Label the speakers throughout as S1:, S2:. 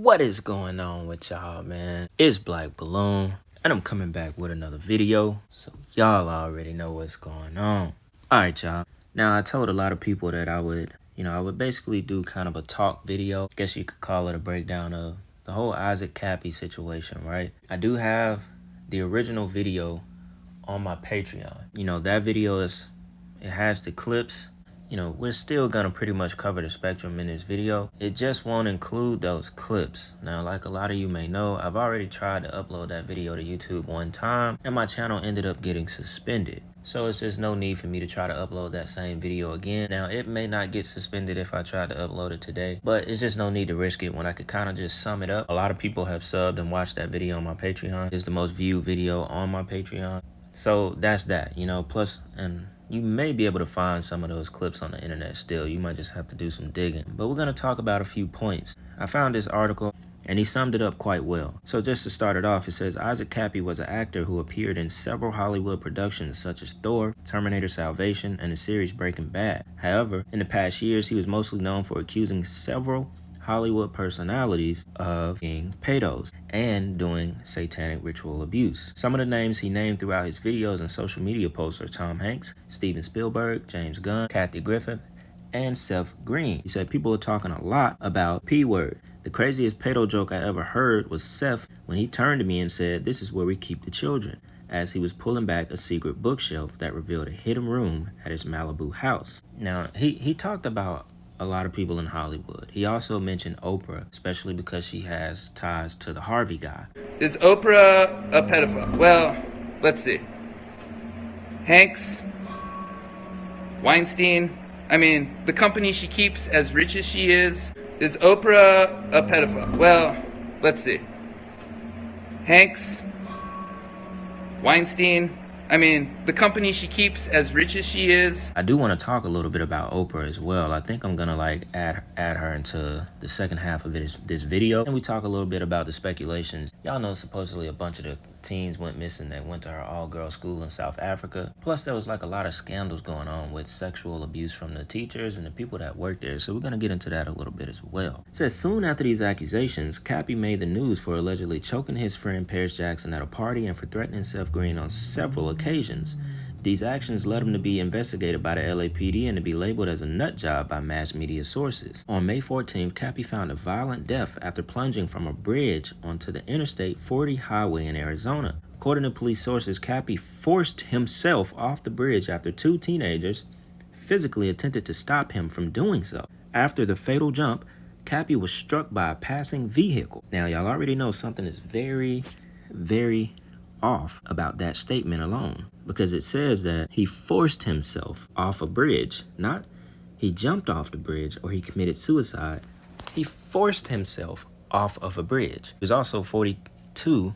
S1: What is going on with y'all, man? It's Black Balloon, and I'm coming back with another video, so y'all already know what's going on. Alright, y'all. Now, I told a lot of people that I would basically do kind of a talk video. I guess you could call it a breakdown of the whole Isaac Kappy situation, right? I do have the original video on my Patreon. That video it has the clips. We're still gonna pretty much cover the spectrum in this video. It just won't include those clips. Now, like a lot of you may know, I've already tried to upload that video to YouTube one time, and my channel ended up getting suspended. So it's just no need for me to try to upload that same video again. Now, it may not get suspended if I try to upload it today, but it's just no need to risk it when I could kind of just sum it up. A lot of people have subbed and watched that video on my Patreon. It's the most viewed video on my Patreon. So that's that, plus, and you may be able to find some of those clips on the internet still. You might just have to do some digging. But we're going to talk about a few points. I found this article, and he summed it up quite well. So just to start it off, it says, Isaac Kappy was an actor who appeared in several Hollywood productions such as Thor, Terminator Salvation, and the series Breaking Bad. However, in the past years, he was mostly known for accusing several Hollywood personalities of being pedos and doing satanic ritual abuse. Some of the names he named throughout his videos and social media posts are Tom Hanks, Steven Spielberg, James Gunn, Kathy Griffin, and Seth Green. He said people are talking a lot about P-word. The craziest pedo joke I ever heard was Seth when he turned to me and said, "This is where we keep the children," as he was pulling back a secret bookshelf that revealed a hidden room at his Malibu house. Now, he talked about a lot of people in Hollywood. He also mentioned Oprah, especially because she has ties to the Harvey guy.
S2: Is Oprah a pedophile? Well, let's see. Hanks, Weinstein, the company she keeps, as rich as she is Oprah a pedophile? Well, let's see. Hanks, Weinstein, the company she keeps, as rich as she is.
S1: I do want to talk a little bit about Oprah as well. I think I'm gonna add her into the second half of this video, and we talk a little bit about the speculations. Y'all know supposedly a bunch of the teens went missing that went to her all-girl school in South Africa. Plus, there was a lot of scandals going on with sexual abuse from the teachers and the people that worked there. So we're gonna get into that a little bit as well. It says soon after these accusations, Kappy made the news for allegedly choking his friend Paris Jackson at a party and for threatening Seth Green on several occasions. These actions led him to be investigated by the LAPD and to be labeled as a nut job by mass media sources. On May 14th, Kappy found a violent death after plunging from a bridge onto the Interstate 40 highway in Arizona. According to police sources, Kappy forced himself off the bridge after two teenagers physically attempted to stop him from doing so. After the fatal jump, Kappy was struck by a passing vehicle. Now, y'all already know something is very, very off about that statement alone, because it says that he forced himself off a bridge, not he jumped off the bridge or he committed suicide. He forced himself off of a bridge. He was also 42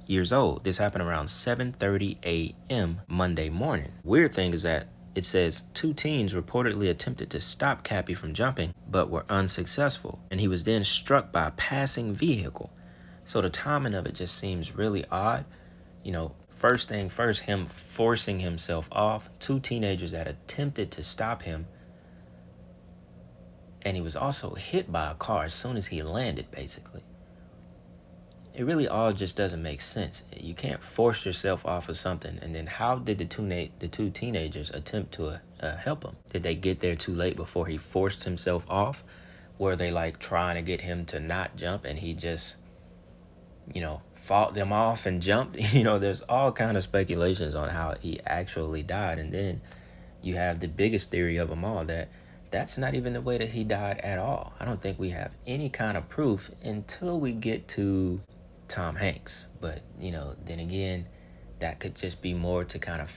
S1: years old. This happened around 7:30 a.m. Monday morning. Weird thing is that it says two teens reportedly attempted to stop Kappy from jumping but were unsuccessful, and he was then struck by a passing vehicle. So the timing of it just seems really odd. First thing first, him forcing himself off, two teenagers that attempted to stop him, and he was also hit by a car as soon as he landed, basically. It really all just doesn't make sense. You can't force yourself off of something, and then how did the two teenagers attempt to help him? Did they get there too late before he forced himself off? Were they trying to get him to not jump, and he just fought them off and jumped? There's all kind of speculations on how he actually died. And then you have the biggest theory of them all, that's not even the way that he died at all. I don't think we have any kind of proof until we get to Tom Hanks. But, then again, that could just be more to kind of,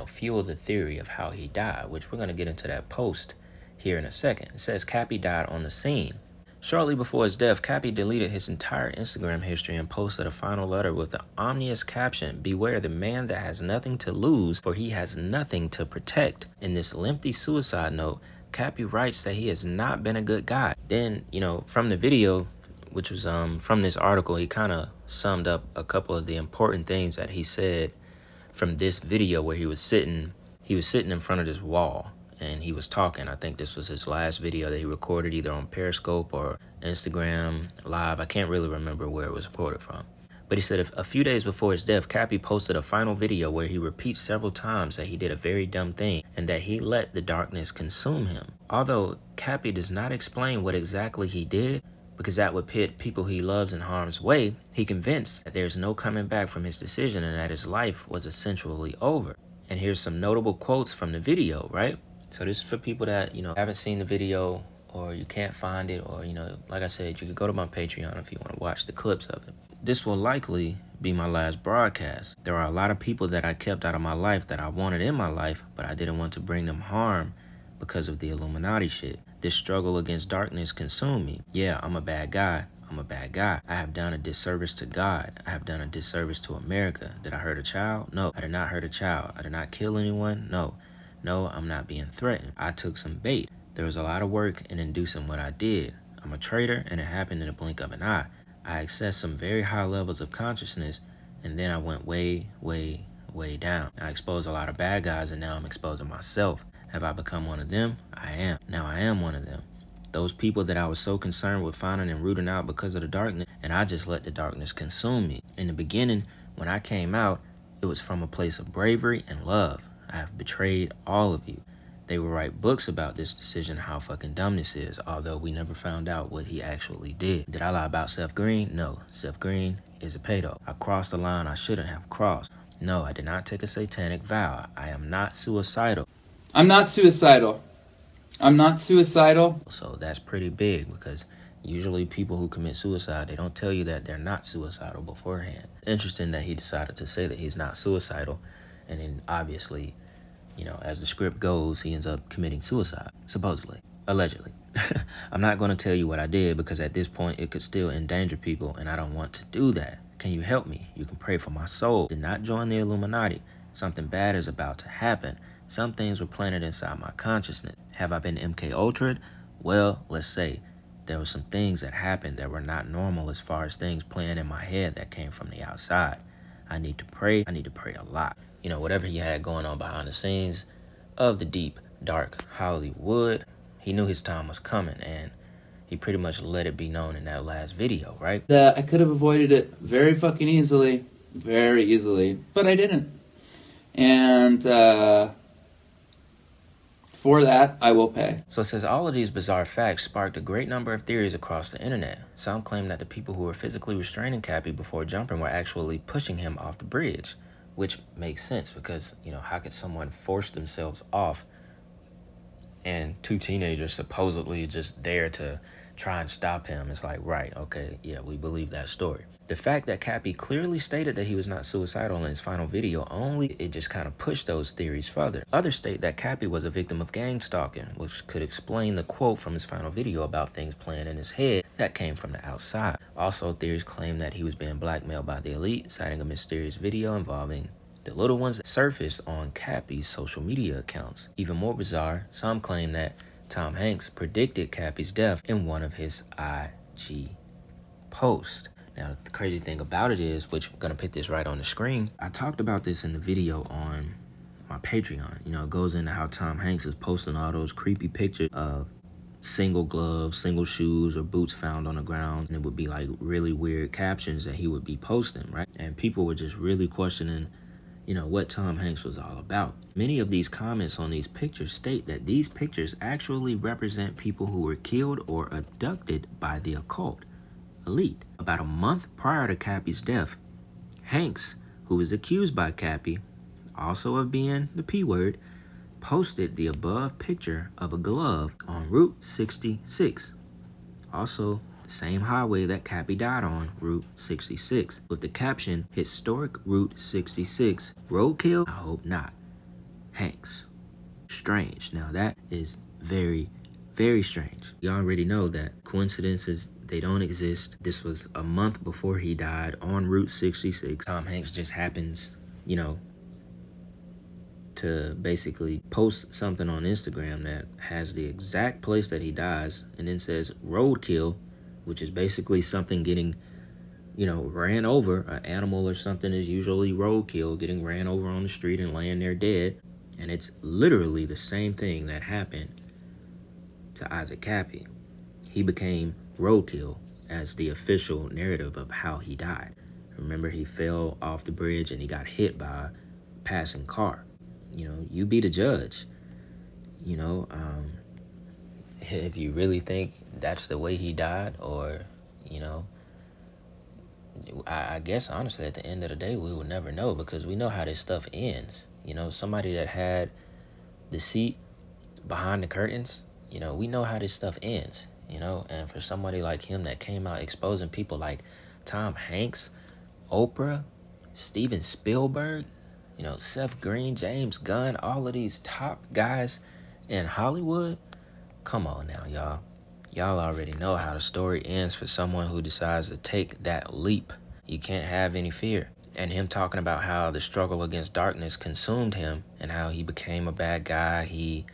S1: fuel the theory of how he died, which we're going to get into that post here in a second. It says Kappy died on the scene. Shortly before his death, Kappy deleted his entire Instagram history and posted a final letter with the ominous caption, "Beware the man that has nothing to lose, for he has nothing to protect." In this lengthy suicide note, Kappy writes that he has not been a good guy. Then, from the video, which was from this article, he kind of summed up a couple of the important things that he said from this video, where he was sitting in front of this wall. and he was talking. I think this was his last video that he recorded either on Periscope or Instagram Live. I can't really remember where it was recorded from. But he said a few days before his death, Kappy posted a final video where he repeats several times that he did a very dumb thing and that he let the darkness consume him. Although Kappy does not explain what exactly he did, because that would put people he loves in harm's way, he convinced that there's no coming back from his decision and that his life was essentially over. And here's some notable quotes from the video, right? So this is for people that, haven't seen the video or you can't find it, or, like I said, you could go to my Patreon if you want to watch the clips of it. This will likely be my last broadcast. There are a lot of people that I kept out of my life that I wanted in my life, but I didn't want to bring them harm because of the Illuminati shit. This struggle against darkness consumed me. Yeah, I'm a bad guy. I'm a bad guy. I have done a disservice to God. I have done a disservice to America. Did I hurt a child? No, I did not hurt a child. I did not kill anyone? No. No, I'm not being threatened. I took some bait. There was a lot of work in inducing what I did. I'm a traitor, and it happened in a blink of an eye. I accessed some very high levels of consciousness, and then I went way, way, way down. I exposed a lot of bad guys, and now I'm exposing myself. Have I become one of them? I am. Now I am one of them. Those people that I was so concerned with finding and rooting out because of the darkness, and I just let the darkness consume me. In the beginning, when I came out, it was from a place of bravery and love. I have betrayed all of you. They will write books about this decision, how fucking dumb this is, although we never found out what he actually did. Did I lie about Seth Green? No. Seth Green is a pedo. I crossed the line I shouldn't have crossed. No, I did not take a satanic vow. I am not suicidal.
S2: I'm not suicidal. I'm not suicidal.
S1: So that's pretty big, because usually people who commit suicide, they don't tell you that they're not suicidal beforehand. It's interesting that he decided to say that he's not suicidal, and then obviously, as the script goes, he ends up committing suicide, supposedly, allegedly. I'm not going to tell you what I did, because at this point it could still endanger people, and I don't want to do that. Can you help me? You can pray for my soul. Did not join the Illuminati. Something bad is about to happen. Some things were planted inside my consciousness. Have I been MK Ultra'd? Well, let's say there were some things that happened that were not normal as far as things playing in my head that came from the outside. I need to pray. I need to pray a lot. Whatever he had going on behind the scenes of the deep, dark Hollywood, he knew his time was coming, and he pretty much let it be known in that last video, right?
S2: I could have avoided it very fucking easily. Very easily. But I didn't. And, for that, I will pay.
S1: So it says all of these bizarre facts sparked a great number of theories across the internet. Some claim that the people who were physically restraining Kappy before jumping were actually pushing him off the bridge, which makes sense because, how could someone force themselves off and two teenagers supposedly just there to try and stop him? It's like, right, okay, yeah, we believe that story. The fact that Kappy clearly stated that he was not suicidal in his final video it just kind of pushed those theories further. Others state that Kappy was a victim of gang stalking, which could explain the quote from his final video about things playing in his head that came from the outside. Also, theories claim that he was being blackmailed by the elite, citing a mysterious video involving the little ones that surfaced on Kappy's social media accounts. Even more bizarre, some claim that Tom Hanks predicted Kappy's death in one of his IG posts. Now, the crazy thing about it is, which I'm going to put this right on the screen, I talked about this in the video on my Patreon. It goes into how Tom Hanks is posting all those creepy pictures of single gloves, single shoes, or boots found on the ground. And it would be like really weird captions that he would be posting, right? And people were just really questioning, what Tom Hanks was all about. Many of these comments on these pictures state that these pictures actually represent people who were killed or abducted by the occult elite. About a month prior to Kappy's death, Hanks, who is accused by Kappy, also of being the P word, posted the above picture of a glove on Route 66. Also, the same highway that Kappy died on, Route 66, with the caption, "Historic Route 66, roadkill? I hope not. Hanks." Strange. Now that is very, very strange. You already know that coincidences, they don't exist. This was a month before he died on Route 66. Tom Hanks just happens, to basically post something on Instagram that has the exact place that he dies and then says roadkill, which is basically something getting, ran over. An animal or something is usually roadkill, getting ran over on the street and laying there dead. And it's literally the same thing that happened to Isaac Kappy. He became roadkill as the official narrative of how he died. Remember, he fell off the bridge and he got hit by a passing car. You know, you be the judge. You know, if you really think that's the way he died, or, you know, I guess honestly at the end of the day we will never know, because we know how this stuff ends. You know, somebody that had the seat behind the curtains, you know, we know how this stuff ends, you know. And for somebody like him that came out exposing people like Tom Hanks, Oprah, Steven Spielberg, you know, Seth Green, James Gunn, all of these top guys in Hollywood, come on now, y'all. Y'all already know how the story ends for someone who decides to take that leap. You can't have any fear. And him talking about how the struggle against darkness consumed him and how he became a bad guy. He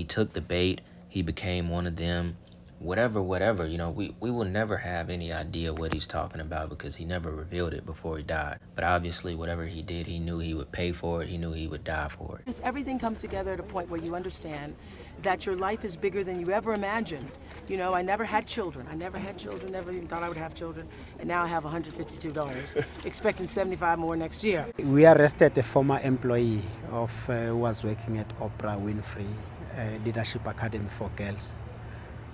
S1: took the bait. He became one of them. Whatever, you know, we will never have any idea what he's talking about because he never revealed it before he died. But obviously, whatever he did, he knew he would pay for it. He knew he would die for it.
S3: Just everything comes together at a point where you understand that your life is bigger than you ever imagined. You know, I never had children. Never even thought I would have children. And now I have $152, expecting 75 more next year.
S4: We arrested a former employee of who was working at Oprah Winfrey Leadership Academy for Girls.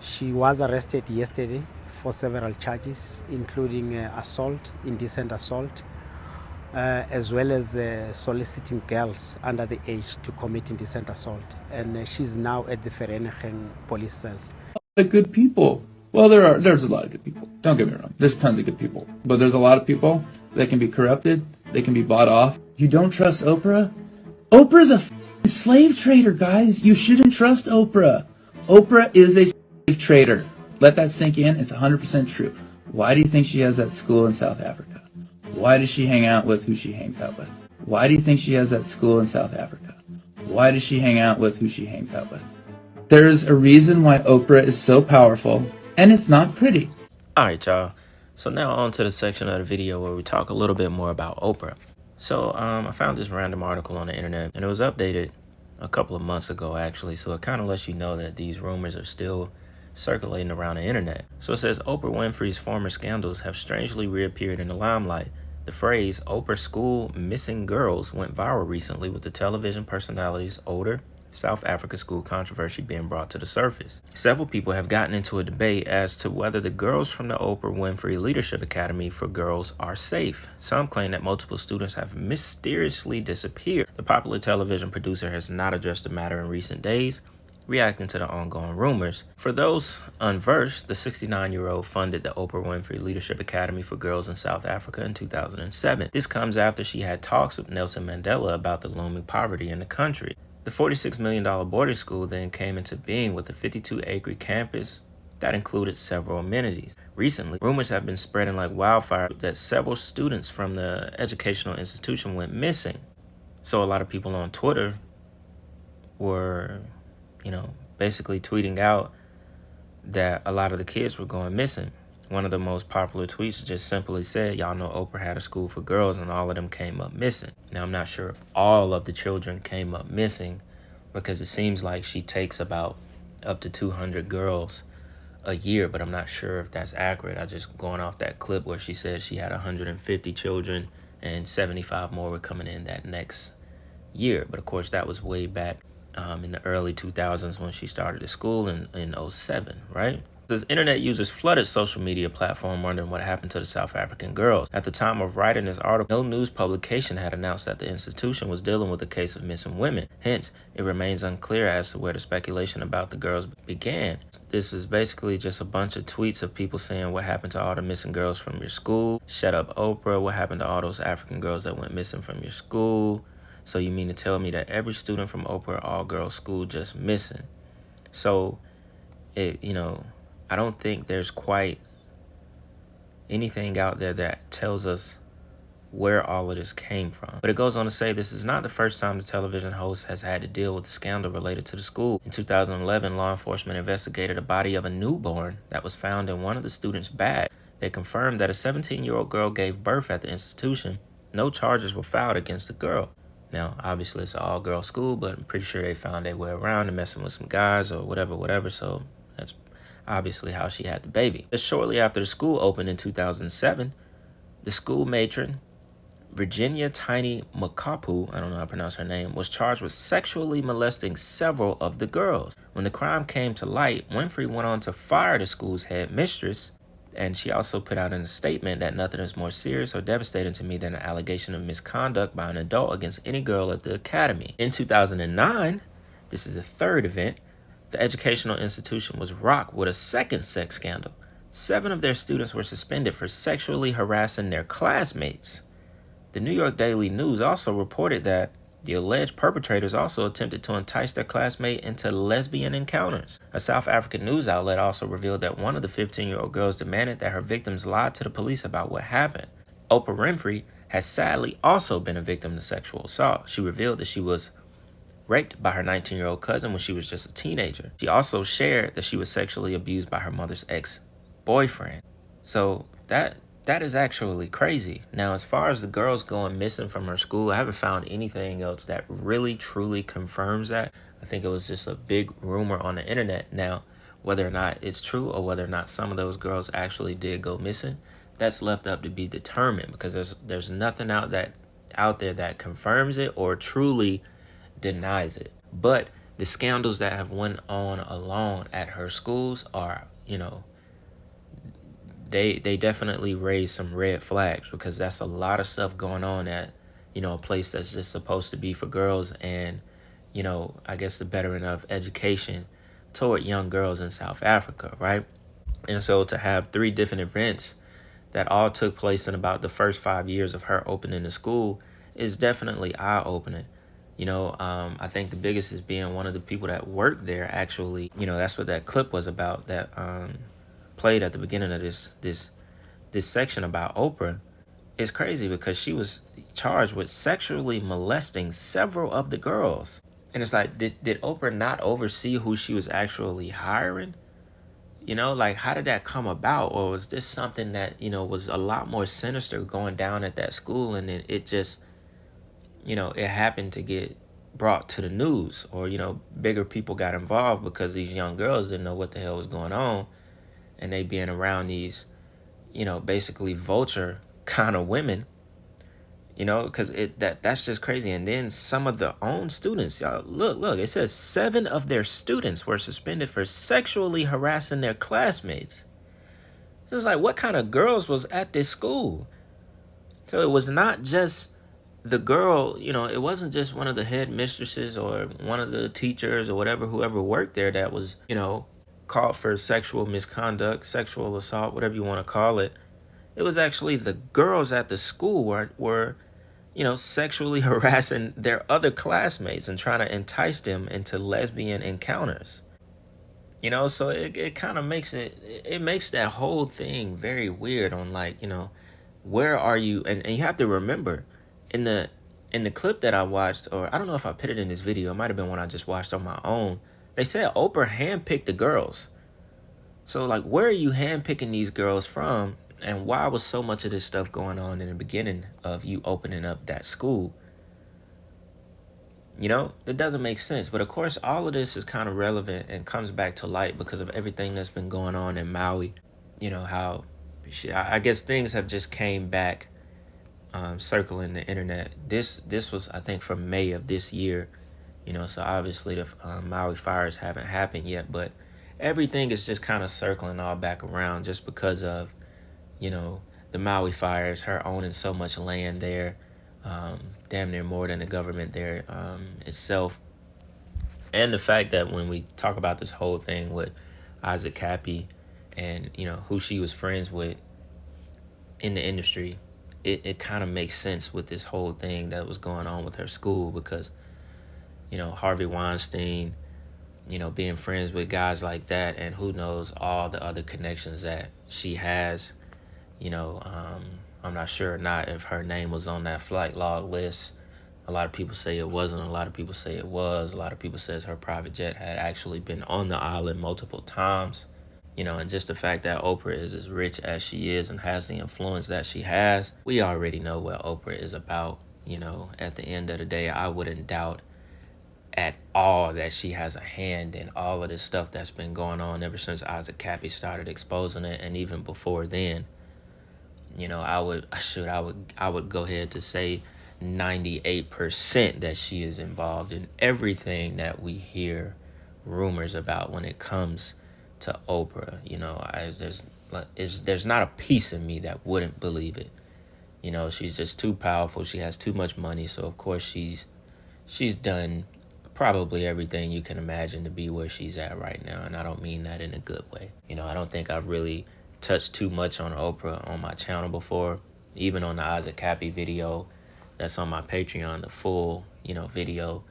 S4: She was arrested yesterday for several charges, including assault, indecent assault, as well as soliciting girls under the age to commit indecent assault. And she's now at the Vereniging police cells.
S2: The good people. Well, there's a lot of good people. Don't get me wrong. There's tons of good people. But there's a lot of people that can be corrupted. They can be bought off. You don't trust Oprah? Oprah's a slave trader, guys. You shouldn't trust Oprah. Oprah is a slave trader. Let that sink in. It's 100% true. Why do you think she has that school in South Africa? Why does she hang out with who she hangs out with? Why do you think she has that school in South Africa? Why does she hang out with who she hangs out with? There's a reason why Oprah is so powerful, and it's not pretty.
S1: All right, y'all. So now on to the section of the video where we talk a little bit more about Oprah. So I found this random article on the internet, and it was updated a couple of months ago, actually. So it kind of lets you know that these rumors are still circulating around the internet. So it says Oprah Winfrey's former scandals have strangely reappeared in the limelight. The phrase Oprah School Missing Girls went viral recently, with the television personality's older South Africa school controversy being brought to the surface. Several people have gotten into a debate as to whether the girls from the Oprah Winfrey Leadership Academy for Girls are safe. Some claim that multiple students have mysteriously disappeared. The popular television producer has not addressed the matter in recent days, reacting to the ongoing rumors. For those unversed, the 69-year-old funded the Oprah Winfrey Leadership Academy for Girls in South Africa in 2007. This comes after she had talks with Nelson Mandela about the looming poverty in the country. The $46 million boarding school then came into being with a 52-acre campus that included several amenities. Recently, rumors have been spreading like wildfire that several students from the educational institution went missing. So a lot of people on Twitter were, basically tweeting out that a lot of the kids were going missing. One of the most popular tweets just simply said, y'all know Oprah had a school for girls and all of them came up missing. Now, I'm not sure if all of the children came up missing, because it seems like she takes about up to 200 girls a year, but I'm not sure if that's accurate. I just going off that clip where she said she had 150 children and 75 more were coming in that next year. But of course, that was way back in the early 2000s when she started the school in 2007, right? As internet users flooded social media platform wondering what happened to the South African girls. At the time of writing this article, no news publication had announced that the institution was dealing with a case of missing women. Hence, it remains unclear as to where the speculation about the girls began. This is basically just a bunch of tweets of people saying, what happened to all the missing girls from your school? Shut up, Oprah. What happened to all those African girls that went missing from your school? So you mean to tell me that every student from Oprah all-girls school just missing? So, I don't think there's quite anything out there that tells us where all of this came from. But it goes on to say this is not the first time the television host has had to deal with a scandal related to the school. In 2011, law enforcement investigated a body of a newborn that was found in one of the students' bags. They confirmed that a 17-year-old girl gave birth at the institution. No charges were filed against the girl. Now, obviously, it's an all-girl school, but I'm pretty sure they found their way around and messing with some guys or whatever. So that's obviously how she had the baby. Just shortly after the school opened in 2007, the school matron, Virginia Tiny Makapu, I don't know how to pronounce her name, was charged with sexually molesting several of the girls. When the crime came to light, Winfrey went on to fire the school's head mistress, and she also put out in a statement that nothing is more serious or devastating to me than an allegation of misconduct by an adult against any girl at the academy. In 2009, this is the third event, the educational institution was rocked with a second sex scandal. 7 of their students were suspended for sexually harassing their classmates. The New York Daily News also reported that the alleged perpetrators also attempted to entice their classmate into lesbian encounters. A South African news outlet also revealed that one of the 15-year-old girls demanded that her victims lie to the police about what happened. Oprah Winfrey has sadly also been a victim of sexual assault. She revealed that she was raped by her 19-year-old cousin when she was just a teenager. She also shared that she was sexually abused by her mother's ex-boyfriend. So that is actually crazy. Now, as far as the girls going missing from her school, I haven't found anything else that really, truly confirms that. I think it was just a big rumor on the internet. Now, whether or not it's true or whether or not some of those girls actually did go missing, that's left up to be determined, because there's nothing out there that confirms it or truly denies it. But the scandals that have went on along at her schools are, they definitely raise some red flags, because that's a lot of stuff going on at, a place that's just supposed to be for girls and, I guess the bettering of education toward young girls in South Africa, right? And so to have 3 different events that all took place in about the first 5 years of her opening the school is definitely eye-opening. I think the biggest is being one of the people that worked there actually. That's what that clip was about that played at the beginning of this section about Oprah. It's crazy because she was charged with sexually molesting several of the girls. And it's like, did Oprah not oversee who she was actually hiring? How did that come about? Or was this something that, was a lot more sinister going down at that school, and then it just, it happened to get brought to the news, or, bigger people got involved because these young girls didn't know what the hell was going on, and they being around these, basically vulture kind of women, because that's just crazy. And then some of the own students, y'all, look, it says 7 of their students were suspended for sexually harassing their classmates. This is like, what kind of girls was at this school? So it was not just the girl, it wasn't just one of the head mistresses or one of the teachers or whoever worked there that was, caught for sexual misconduct, sexual assault, whatever you want to call it. It was actually the girls at the school were sexually harassing their other classmates and trying to entice them into lesbian encounters. So it kind of makes it makes that whole thing very weird on, like, where are you? And you have to remember, in the clip that I watched, or I don't know if I put it in this video, it might have been one I just watched on my own, they said Oprah handpicked the girls. So, like, where are you handpicking these girls from? And why was so much of this stuff going on in the beginning of you opening up that school? It doesn't make sense. But of course, all of this is kind of relevant and comes back to light because of everything that's been going on in Maui. How, I guess things have just came back circling the internet. This was, I think, from May of this year. So obviously the Maui fires haven't happened yet, but everything is just kind of circling all back around just because of, the Maui fires, her owning so much land there, damn near more than the government there itself. And the fact that when we talk about this whole thing with Isaac Kappy and, who she was friends with in the industry, it kind of makes sense with this whole thing that was going on with her school, because, Harvey Weinstein, being friends with guys like that, and who knows all the other connections that she has. I'm not sure or not if her name was on that flight log list. A lot of people say it wasn't. A lot of people say it was. A lot of people says her private jet had actually been on the island multiple times. And just the fact that Oprah is as rich as she is and has the influence that she has, we already know what Oprah is about. You know, at the end of the day, I wouldn't doubt at all that she has a hand in all of this stuff that's been going on ever since Kappy started exposing it, and even before then. You know, I would go ahead to say 98% that she is involved in everything that we hear rumors about when it comes to Oprah. You know, there's not a piece of me that wouldn't believe it. You know, she's just too powerful. She has too much money, so of course she's done probably everything you can imagine to be where she's at right now, and I don't mean that in a good way. You know, I don't think I've really touched too much on Oprah on my channel before. Even on the Kappy video that's on my Patreon, the full, you know, video,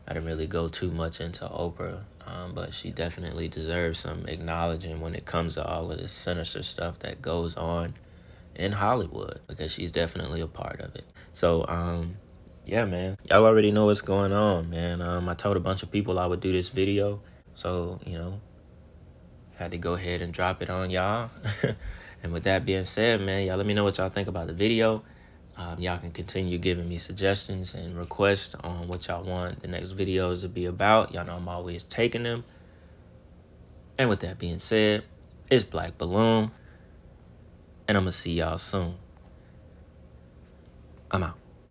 S1: I didn't really go too much into Oprah, but she definitely deserves some acknowledging when it comes to all of this sinister stuff that goes on in Hollywood, because she's definitely a part of it. So, yeah, man, y'all already know what's going on, man. I told a bunch of people I would do this video, so, you know, had to go ahead and drop it on y'all. And with that being said, man, y'all let me know what y'all think about the video. Y'all can continue giving me suggestions and requests on what y'all want the next videos to be about. Y'all know I'm always taking them. And with that being said, it's Black Balloon, and I'm gonna see y'all soon. I'm out.